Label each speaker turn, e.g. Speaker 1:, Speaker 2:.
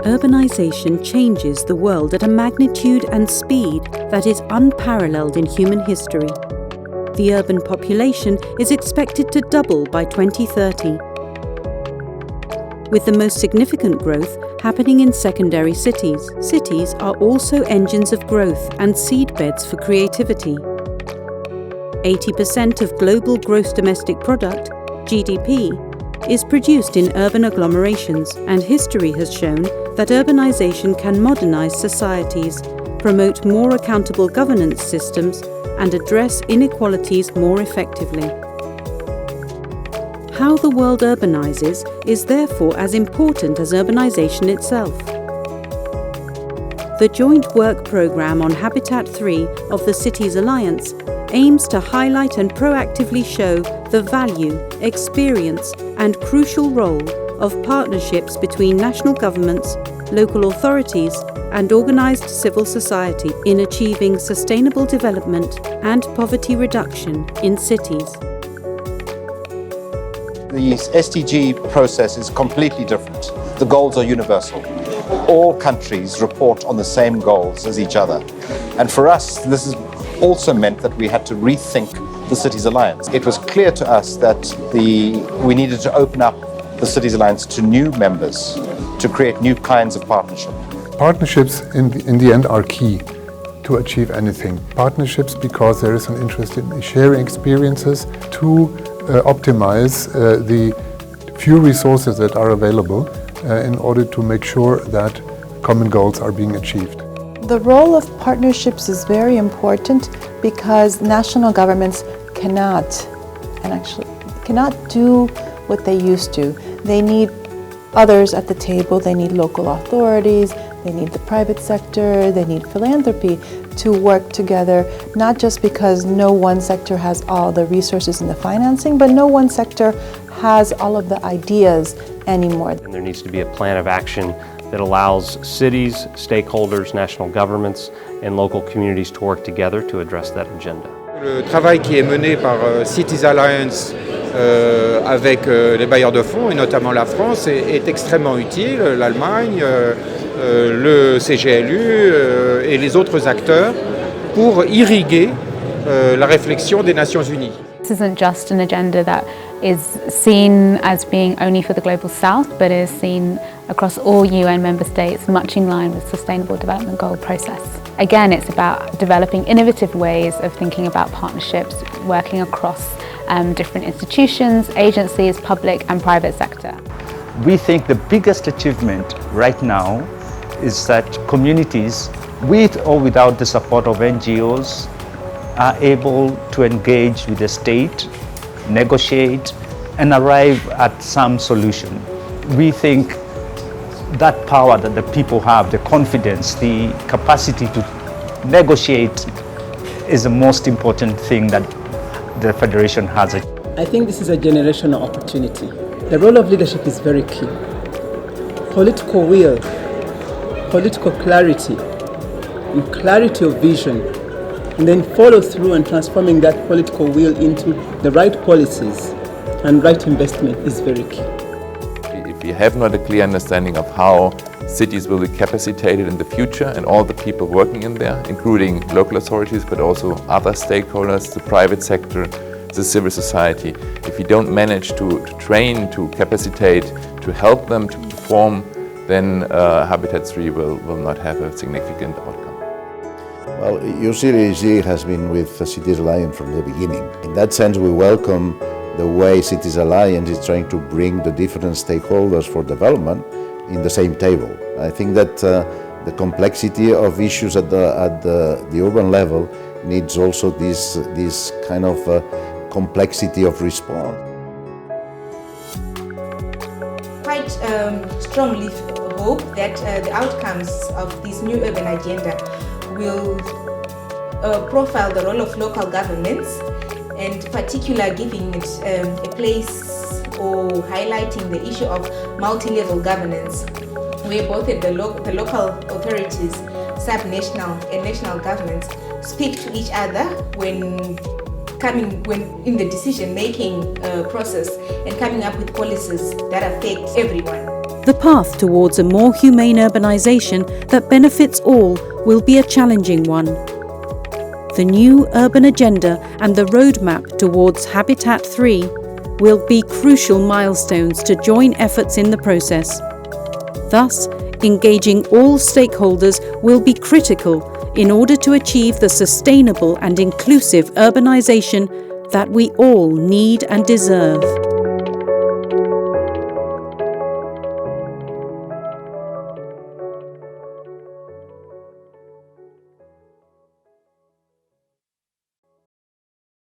Speaker 1: Urbanization changes the world at a magnitude and speed that is unparalleled in human history. The urban population is expected to double by 2030, with the most significant growth happening in secondary cities. Cities are also engines of growth and seedbeds for creativity. 80% of global gross domestic product, GDP, is produced in urban agglomerations, and history has shown that urbanization can modernize societies, promote more accountable governance systems, and address inequalities more effectively. How the world urbanizes is therefore as important as urbanization itself. The Joint Work Programme on Habitat 3 of the Cities Alliance aims to highlight and proactively show the value, experience, and crucial role of partnerships between national governments, local authorities, and organized civil society in achieving sustainable development and poverty reduction in cities.
Speaker 2: The SDG process is completely different. The goals are universal. All countries report on the same goals as each other. And for us, this has also meant that we had to rethink the Cities Alliance. It was clear to us that we needed to open up the Cities Alliance to new members, to create new kinds of partnership.
Speaker 3: Partnerships in the end are key to achieve anything. Partnerships because there is an interest in sharing experiences to optimize the few resources that are available in order to make sure that common goals are being achieved.
Speaker 4: The role of partnerships is very important because national governments cannot do what they used to. They need others at the table, they need local authorities, they need the private sector, they need philanthropy to work together, not just because no one sector has all the resources and the financing, but no one sector has all of the ideas anymore.
Speaker 5: And there needs to be a plan of action that allows cities, stakeholders, national governments, and local communities to work together to address that agenda.
Speaker 6: Le travail qui est mené par Cities Alliance avec les bailleurs de fonds, et notamment la France, est extrêmement utile. L'Allemagne, le CGLU et les autres acteurs pour irriguer la réflexion des Nations Unies.
Speaker 7: This isn't just an agenda that is seen as being only for the Global South, but is seen across all UN member states, much in line with Sustainable Development Goal process. Again, it's about developing innovative ways of thinking about partnerships, working across different institutions, agencies, public and private sector.
Speaker 8: We think the biggest achievement right now is that communities, with or without the support of NGOs, are able to engage with the state, negotiate, and arrive at some solution. We think that power that the people have, the confidence, the capacity to negotiate is the most important thing that the Federation has.
Speaker 9: I think this is a generational opportunity. The role of leadership is very key. Political will, political clarity, and clarity of vision, and then follow through and transforming that political will into the right policies and right investment is very key.
Speaker 10: If we have not a clear understanding of how cities will be capacitated in the future and all the people working in there, including local authorities, but also other stakeholders, the private sector, the civil society, if we don't manage to train, to capacitate, to help them to perform, then Habitat 3 will not have a significant outcome.
Speaker 11: Well, UCLAG has been with the Cities Alliance from the beginning. In that sense, we welcome the way Cities Alliance is trying to bring the different stakeholders for development in the same table. I think that the complexity of issues at the urban level needs also this kind of complexity of response.
Speaker 12: Quite strongly hope that the outcomes of this new urban agenda will profile the role of local governments, and particularly giving it a place or highlighting the issue of multi-level governance, where both at the local authorities, subnational and national governments speak to each other when in the decision-making process and coming up with policies that affect everyone.
Speaker 1: The path towards a more humane urbanisation that benefits all will be a challenging one. The new urban agenda and the roadmap towards Habitat 3 will be crucial milestones to join efforts in the process. Thus, engaging all stakeholders will be critical in order to achieve the sustainable and inclusive urbanisation that we all need and deserve.